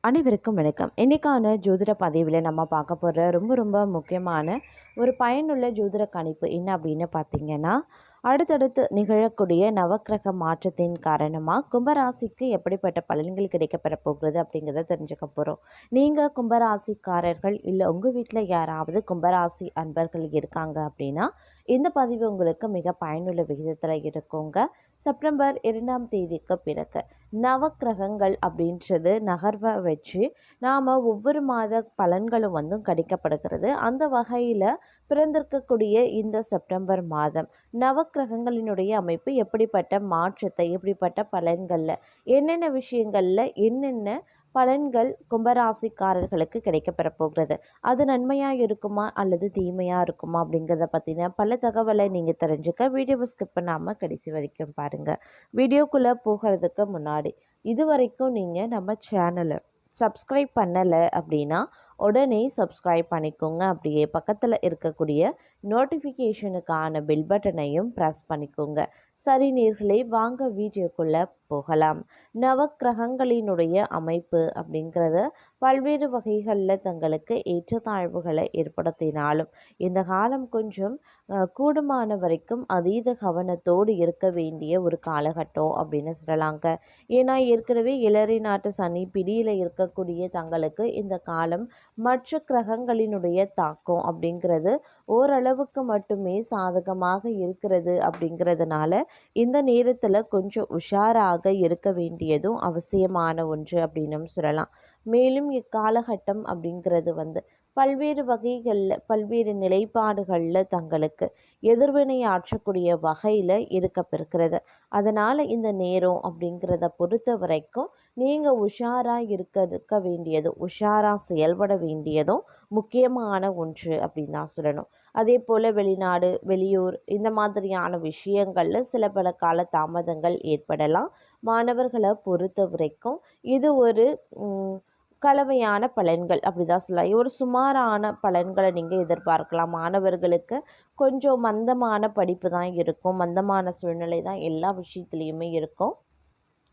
அனைவருக்கும் வணக்கம். இன்னைக்கான ஜோதிட பதிவில் நம்ம பார்க்க போகிற ரொம்ப முக்கியமான ஒரு பயனுள்ள ஜோதிட கணிப்பு என்ன அப்படின்னு பார்த்தீங்கன்னா, அடுத்தடுத்து நிகழக்கூடிய நவக்கிரக மாற்றத்தின் காரணமாக கும்பராசிக்கு எப்படிப்பட்ட பலன்கள் கிடைக்கப்பெற போகிறது அப்படிங்கிறத தெரிஞ்சுக்க போகிறோம். நீங்கள் கும்பராசிக்காரர்கள் இல்லை உங்கள் வீட்டில் யாராவது கும்பராசி அன்பர்கள் இருக்காங்க அப்படின்னா இந்த பதிவு உங்களுக்கு மிக பயனுள்ள விகிதத்தில் இருக்குங்க. செப்டம்பர் 2ஆம் தேதிக்கு பிறகு நவக்கிரகங்கள் அப்படின்றது நகர்வை வச்சு நாம் ஒவ்வொரு மாத பலன்களும் வந்து கணிக்கப்படுகிறது. அந்த வகையில் பிறந்திருக்கக்கூடிய இந்த செப்டம்பர் மாதம் நவக்கிரகங்களினுடைய அமைப்பு எப்படிப்பட்ட மாற்றத்தை எப்படிப்பட்ட பலன்களில் என்னென்ன விஷயங்களில் என்னென்ன பலன்கள் கும்பராசிக்காரர்களுக்கு கிடைக்கப்பெற போகிறது, அது நன்மையாக இருக்குமா அல்லது தீமையாக இருக்குமா அப்படிங்கிறத பற்றின பல தகவலை நீங்கள் தெரிஞ்சுக்க வீடியோவை ஸ்கிப் பண்ணாமல் கடைசி வரைக்கும் பாருங்கள். வீடியோக்குள்ளே போகிறதுக்கு முன்னாடி இது வரைக்கும் நீங்கள் நம்ம சேனலை சப்ஸ்கிரைப் பண்ணலை அப்படின்னா உடனே சப்ஸ்கிரைப் பண்ணிக்கோங்க. அப்படியே பக்கத்தில் இருக்கக்கூடிய நோட்டிஃபிகேஷனுக்கான பெல் பட்டனையும் ப்ரெஸ் பண்ணிக்கோங்க. சரி நேயர்களே, வாங்க வீடியோக்குள்ளே போகலாம். நவக்கிரகங்களினுடைய அமைப்பு அப்படிங்கிறத பல்வேறு வகைகளில் தங்களுக்கு ஏற்றத்தாழ்வுகளை ஏற்படுத்தினாலும் இந்த காலம் கொஞ்சம் கூடுமான வரைக்கும் அதீத கவனத்தோடு இருக்க வேண்டிய ஒரு காலகட்டம் அப்படின்னு சொல்லலாங்க. ஏன்னா ஏற்கனவே இளரி நாட்டு சனி பிடியில் இருக்கக்கூடிய தங்களுக்கு இந்த காலம் மற்ற கிரகங்களினுடைய தாக்கம் அப்படிங்கிறது ஓரளவுக்கு மட்டுமே சாதகமாக இருக்கிறது. அப்படிங்கிறதுனால இந்த நேரத்தில் கொஞ்சம் உஷாராக இருக்க வேண்டியதும் அவசியமான ஒன்று அப்படின்னு சொல்லலாம். மேலும் இக்காலகட்டம் அப்படிங்கிறது வந்து பல்வேறு வகைகளில் பல்வேறு நிலைப்பாடுகளில் தங்களுக்கு எதிர்வினை ஆற்றக்கூடிய வகையில் இருக்கப்பெறுகிறது. அதனால் இந்த நேரம் அப்படிங்கிறத பொறுத்த வரைக்கும் நீங்கள் உஷாராக இருக்க வேண்டியதும் உஷாராக செயல்பட வேண்டியதும் முக்கியமான ஒன்று அப்படின்னு தான் சொல்லணும். அதே போல் வெளிநாடு வெளியூர் இந்த மாதிரியான விஷயங்களில் சில பல கால தாமதங்கள் ஏற்படலாம். மாணவர்களை பொறுத்த வரைக்கும் இது ஒரு கலவையான பலன்கள் அப்படி தான் சொல்லலாம். ஒரு சுமாரான பலன்களை நீங்கள் எதிர்பார்க்கலாம். மாணவர்களுக்கு கொஞ்சம் மந்தமான படிப்பு தான் இருக்கும், மந்தமான சூழ்நிலை தான் எல்லா விஷயத்துலேயுமே இருக்கும்.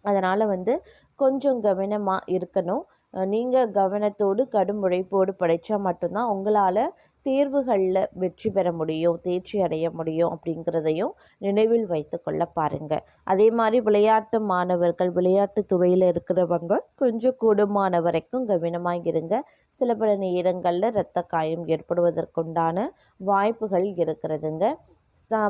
அதனால் வந்து கொஞ்சம் கவனமாக இருக்கணும். நீங்கள் கவனத்தோடு கடும் உழைப்போடு படித்தா மட்டும்தான் உங்களால் தேர்வுகளில் வெற்றி பெற முடியும், தேர்ச்சி அடைய முடியும் அப்படிங்கிறதையும் நினைவில் வைத்து கொள்ள பாருங்கள். அதே மாதிரி விளையாட்டு மாணவர்கள் விளையாட்டு துறையில் இருக்கிறவங்க கொஞ்சம் கூடுமான வரைக்கும் கவனமாக இருங்க. சில பல நேரங்களில் இரத்த காயம் ஏற்படுவதற்குண்டான வாய்ப்புகள் இருக்கிறதுங்க.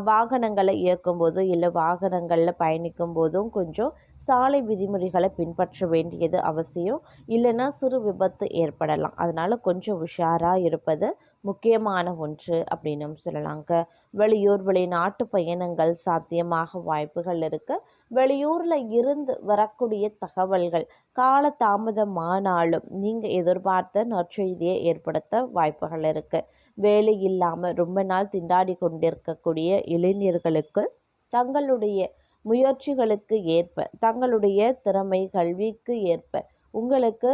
வாகனங்களை இயக்கும் போதும் இல்லை வாகனங்களில் பயணிக்கும் போதும் கொஞ்சம் சாலை விதிமுறைகளை பின்பற்ற வேண்டியது அவசியம். இல்லைன்னா சிறு விபத்து ஏற்படலாம். அதனால் கொஞ்சம் உஷாராக இருப்பது முக்கியமான ஒன்று அப்படின்னு சொல்லலாங்க. வெளியூர் வெளிநாட்டு பயணங்கள் சாத்தியமாக வாய்ப்புகள் இருக்குது. வெளியூரில் இருந்து வரக்கூடிய தகவல்கள் கால தாமதமானாலும் நீங்கள் எதிர்பார்த்த நற்செய்தியை ஏற்படுத்த வாய்ப்புகள் இருக்குது. வேலை இல்லாமல் ரொம்ப நாள் திண்டாடி கொண்டிருக்கக்கூடிய இளைஞர்களுக்கு தங்களுடைய முயற்சிகளுக்கு ஏற்ப தங்களுடைய திறமை கல்விக்கு ஏற்ப உங்களுக்கு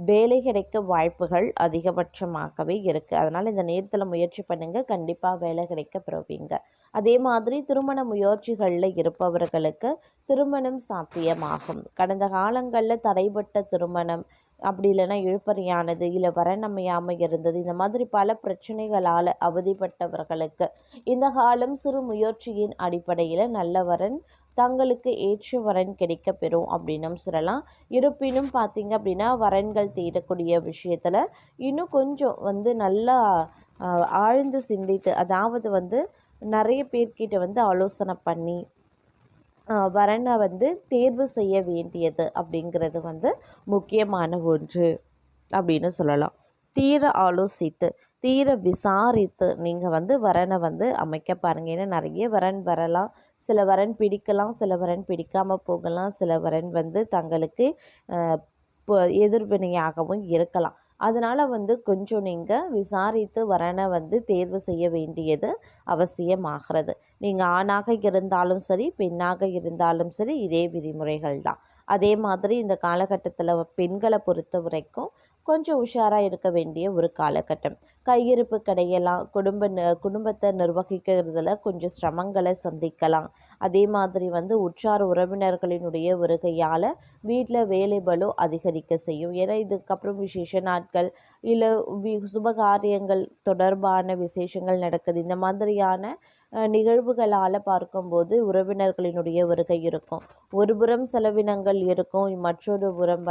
வேலை கிடைக்க வாய்ப்புகள் அதிகபட்சமாகவே இருக்குது. அதனால் இந்த நேரத்தில் முயற்சி பண்ணுங்கள், கண்டிப்பாக வேலை கிடைக்க பெறுவீங்க. அதே மாதிரி திருமண முயற்சிகளில் இருப்பவர்களுக்கு திருமணம் சாத்தியமாகும். கடந்த காலங்களில் தடைபட்ட திருமணம் அப்படி இல்லைன்னா இழுபறியானது இல்லை வரனமையாமல் இருந்தது, இந்த மாதிரி பல பிரச்சனைகளால் அவதிப்பட்டவர்களுக்கு இந்த காலம் சிறு முயற்சியின் அடிப்படையில் நல்ல வரன் தங்களுக்கு ஏற்ற வரன் கிடைக்க பெறும் அப்படின்னு சொல்லலாம். இருப்பினும் பார்த்திங்க அப்படின்னா வரன்கள் தேடக்கூடிய விஷயத்தில் இன்னும் கொஞ்சம் வந்து நல்லா ஆழ்ந்து சிந்தித்து, அதாவது வந்து நிறைய பேர்கிட்ட வந்து ஆலோசனை பண்ணி வரனை வந்து தேர்வு செய்ய வேண்டியது அப்படிங்கிறது வந்து முக்கியமான ஒன்று அப்படின்னு சொல்லலாம். தீர ஆலோசித்து தீர விசாரித்து நீங்கள் வந்து வரனை வந்து அமைக்க பாருங்கள். ஏன்னா நிறைய வரன் வரலாம், சில வரன் பிடிக்கலாம், சில வரன் பிடிக்காமல் போகலாம், சில வரன் வந்து தங்களுக்கு எதிர்வினையாகவும் இருக்கலாம். அதனால் வந்து கொஞ்சம் நீங்கள் விசாரித்து வரனை வந்து தேர்வு செய்ய வேண்டியது அவசியமாகிறது. நீங்கள் ஆணாக இருந்தாலும் சரி பெண்ணாக இருந்தாலும் சரி இதே விதிமுறைகள் தான். அதே மாதிரி இந்த காலகட்டத்தில் பெண்களை பொறுத்த வரைக்கும் கொஞ்சம் உஷாராக இருக்க வேண்டிய ஒரு காலகட்டம். கையிருப்பு கிடையலாம், குடும்பத்தை நிர்வகிக்கிறதுல கொஞ்சம் சிரமங்களை சந்திக்கலாம். அதே மாதிரி உற்றார் உறவினர்களினுடைய வருகையால் வீட்டில் வேலை பளு அதிகரிக்க செய்யும். ஏன்னா இதுக்கப்புறம் விசேஷ நாட்கள் இல்லை சுபகாரியங்கள் தொடர்பான விசேஷங்கள் நடக்குது. இந்த மாதிரியான நிகழ்வுகளால் பார்க்கும்போது உறவினர்களினுடைய வருகை இருக்கும். ஒரு புறம் செலவினங்கள் இருக்கும், மற்றொரு புறம்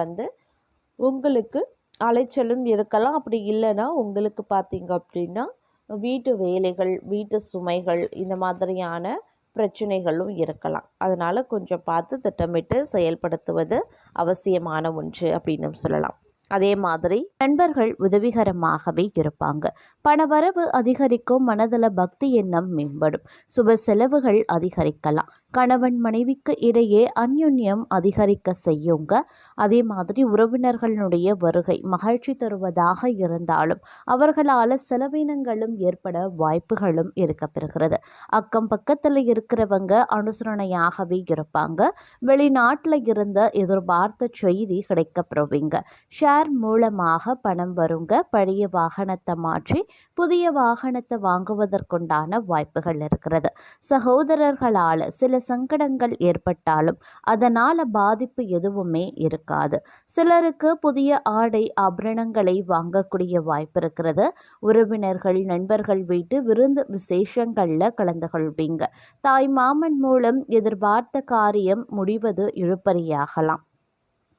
உங்களுக்கு அலைச்சலும் இருக்கலாம். அப்படி இல்லைன்னா உங்களுக்கு பார்த்தீங்க அப்படின்னா வீட்டு வேலைகள், வீட்டு சுமைகள், இந்த மாதிரியான பிரச்சனைகளும் இருக்கலாம். அதனால் கொஞ்சம் பார்த்து திட்டமிட்டு செயல்படுத்துவது அவசியமான ஒன்று அப்படின்னு சொல்லலாம். அதே மாதிரி நண்பர்கள் உதவிகரமாகவே இருப்பாங்க. பணவரவு அதிகரிக்கும், மனதில் பக்தி எண்ணம் மேம்படும், சுப செலவுகள் அதிகரிக்கலாம், கணவன் மனைவிக்கு இடையே அந்யுன்யம் அதிகரிக்க செய்யுங்க. அதே மாதிரி உறவினர்களுடைய வருகை மகிழ்ச்சி தருவதாக இருந்தாலும் அவர்களால் செலவினங்களும் ஏற்பட வாய்ப்புகளும் இருக்கப்பெறுகிறது. அக்கம் பக்கத்தில் இருக்கிறவங்க அனுசரணையாகவே இருப்பாங்க. வெளிநாட்டில் இருந்த எதிர்பார்த்த செய்தி கிடைக்கப்பெறுவீங்க. ஷேர் மூலமாக பணம் வருங்க. பழைய வாகனத்தை மாற்றி புதிய வாகனத்தை வாங்குவதற்குண்டான வாய்ப்புகள் இருக்கிறது. சகோதரர்களால் சில சங்கடங்கள் ஏற்பட்டாலும் அதனால் பாதிப்பு எதுவுமே இருக்காது. சிலருக்கு புதிய ஆடை ஆபரணங்களை வாங்கக்கூடிய வாய்ப்பு இருக்கிறது. உறவினர்கள் நண்பர்கள் வீட்டு விருந்து விசேஷங்களில் கலந்து கொள்வீங்க. தாய் மாமன் மூலம் எதிர்பார்த்த காரியம் முடிவது இழுபறியாகலாம்.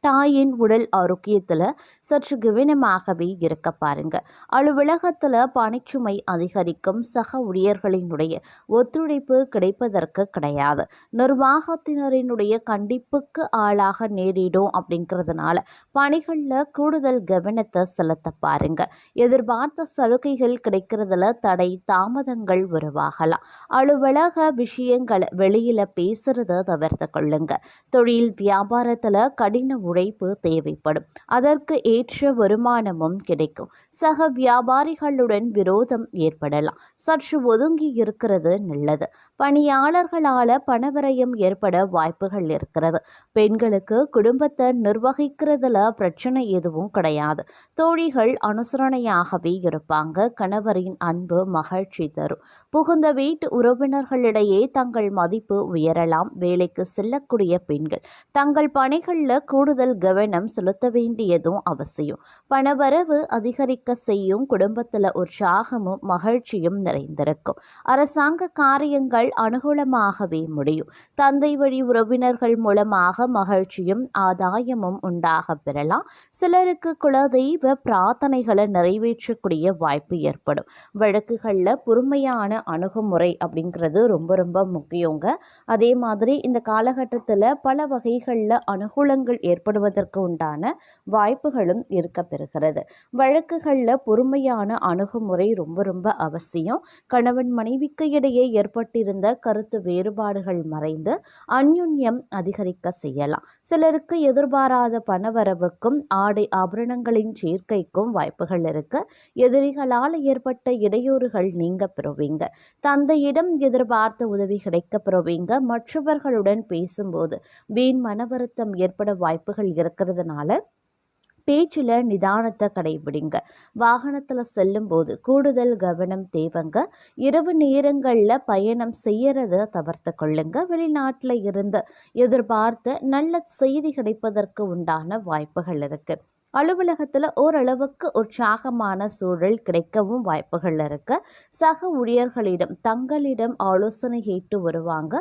தாயின் உடல் ஆரோக்கியத்தில் சற்று கவனமாகவே இருக்க பாருங்க. அலுவலகத்தில் பணிச்சுமை அதிகரிக்கும். சக ஊழியர்களினுடைய ஒத்துழைப்பு கிடைப்பதற்கு கிடையாது. நிர்வாகத்தினரினுடைய கண்டிப்புக்கு ஆளாக நேரிடும். அப்படிங்கிறதுனால பணிகளில் கூடுதல் கவனத்தை செலுத்த பாருங்க. எதிர்பார்த்த சலுகைகள் கிடைக்கிறதுல தடை தாமதங்கள் உருவாகலாம். அலுவலக விஷயங்களை வெளியில பேசுறத தவிர்த்து கொள்ளுங்க. தொழில் வியாபாரத்தில் கடின உழைப்பு தேவைப்படும். அதற்கு ஏற்ற வருமானமும் கிடைக்கும். சக வியாபாரிகளுடன் விரோதம் ஏற்படலாம். சற்று ஒதுங்கி இருக்கிறது நல்லது. பணியாளர்களால் பணவரையும் ஏற்பட வாய்ப்புகள் இருக்கிறது. பெண்களுக்கு குடும்பத்தை நிர்வகிக்கிறதுல பிரச்சனை எதுவும் கிடையாது. தோழிகள் அனுசரணையாகவே இருப்பாங்க. கணவரின் அன்பு மகிழ்ச்சி தரும். புகுந்த வீட்டு உறவினர்களிடையே தங்கள் மதிப்பு உயரலாம். வேலைக்கு செல்லக்கூடிய பெண்கள் தங்கள் பணிகளில் கூடுதல் கவனம் செலுத்த வேண்டியதும் அவசியம். பணவரவு அதிகரிக்க செய்யும். குடும்பத்தில் உற்சாகமும் மகிழ்ச்சியும் நிறைந்திருக்கும். அரசாங்க காரியங்கள் அனுகூலமாகவே முடியும். தந்தை வழி உறவினர்கள் மூலமாக மகிழ்ச்சியும் ஆதாயமும் உண்டாக பெறலாம். சிலருக்கு குலதெய்வ பிரார்த்தனைகளை நிறைவேற்றக்கூடிய வாய்ப்பு ஏற்படும். வழக்குகளில் பொறுமையான அணுகுமுறை அப்படிங்கிறது ரொம்ப ரொம்ப முக்கியங்க. அதே மாதிரி இந்த காலகட்டத்தில் பல வகைகளில் அனுகூலங்கள் ஏற்படுவதற்கு உண்டான வாய்ப்புகளும் இருக்க பெறுகிறது. வழக்குகளில் பொறுமையான அணுகுமுறை ரொம்ப ரொம்ப அவசியம். கணவன் மனைவிக்கு இடையே ஏற்பட்டிருந்த கருத்து வேறுபாடுகள் மறைந்து அந்யுன்யம் அதிகரிக்க செய்யலாம். சிலருக்கு எதிர்பாராத பணவரவுக்கும் ஆடை ஆபரணங்களின் சேர்க்கைக்கும் வாய்ப்புகள் இருக்கு. எதிரிகளால் ஏற்பட்ட இடையூறுகள் நீங்க பெறுவீங்க. தந்தையிடம் எதிர்பார்த்த உதவி கிடைக்க பெறுவீங்க. மற்றவர்களுடன் பேசும்போது வீண் மன வருத்தம் ஏற்பட வாய்ப்புகள் இருக்கிறதுனால பேச்சில் நிதானத்தை கடைபிடிங்க. வாகனத்தில் செல்லும்போது கூடுதல் கவனம் தேவைங்க. இரவு நேரங்களில் பயணம் செய்யறத தவிர்த்து கொள்ளுங்க. வெளிநாட்டில் இருந்து எதிர்பார்த்த நல்ல செய்தி கிடைப்பதற்கு உண்டான வாய்ப்புகள் இருக்கு. அலுவலகத்தில் ஓரளவுக்கு உற்சாகமான சூழல் கிடைக்கவும் வாய்ப்புகள் இருக்கு. சக ஊழியர்களிடம் தங்களிடம் ஆலோசனை கேட்டு வருவாங்க.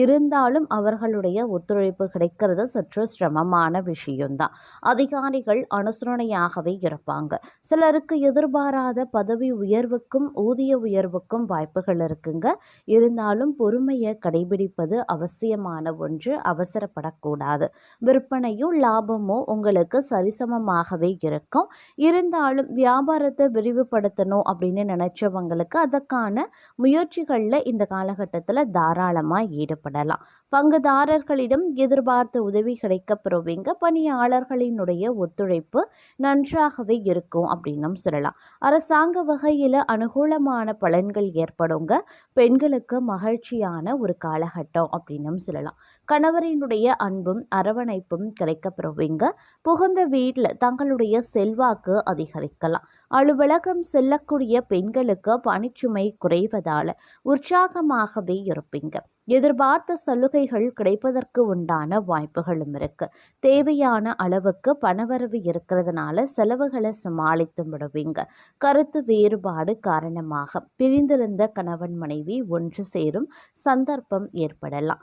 இருந்தாலும் அவர்களுடைய ஒத்துழைப்பு கிடைக்கிறது சற்று சிரமமான விஷயம்தான். அதிகாரிகள் அனுசரணையாகவே இருப்பாங்க. சிலருக்கு எதிர்பாராத பதவி உயர்வுக்கும் ஊதிய உயர்வுக்கும் வாய்ப்புகள் இருக்குங்க. இருந்தாலும் பொறுமையை கடைபிடிப்பது அவசியமான ஒன்று. அவசரப்படக்கூடாது. விற்பனையோ லாபமோ உங்களுக்கு சரிசமமாக இருக்கும். இருந்தாலும் வியாபாரத்தை விரிவுபடுத்தணும் அப்படின்னு நினைச்சவங்களுக்கு அதற்கான முயற்சிகளில் இந்த காலகட்டத்தில் தாராளமாக ஈடுபடலாம். பங்குதாரர்களிடம் எதிர்பார்த்த உதவி கிடைக்க பெறுவீங்க. பணியாளர்களினுடைய ஒத்துழைப்பு நன்றாகவே இருக்கும் அப்படின்னும் சொல்லலாம். அரசாங்க வகையில் அனுகூலமான பலன்கள் ஏற்படுங்க. பெண்களுக்கு மகிழ்ச்சியான ஒரு காலகட்டம் அப்படின்னும் சொல்லலாம். கணவரினுடைய அன்பும் அரவணைப்பும் கிடைக்க பெறுவீங்க. புகுந்த வீட்டில் தங்களுடைய செல்வாக்கு அதிகரிக்கலாம். அலுவலகம் செல்லக்கூடிய பெண்களுக்கு பணிச்சுமை குறைவதால் உற்சாகமாகவே இருப்பீங்க. எதிர்பார்த்த சலுகைகள் கிடைப்பதற்கு உண்டான வாய்ப்புகளும் இருக்கு. தேவையான அளவுக்கு பணவரவு இருக்கிறதுனால செலவுகளை சமாளித்து விடுவீங்க. கருத்து வேறுபாடு காரணமாக பிரிந்திருந்த கணவன் மனைவி ஒன்று சேரும் சந்தர்ப்பம் ஏற்படலாம்.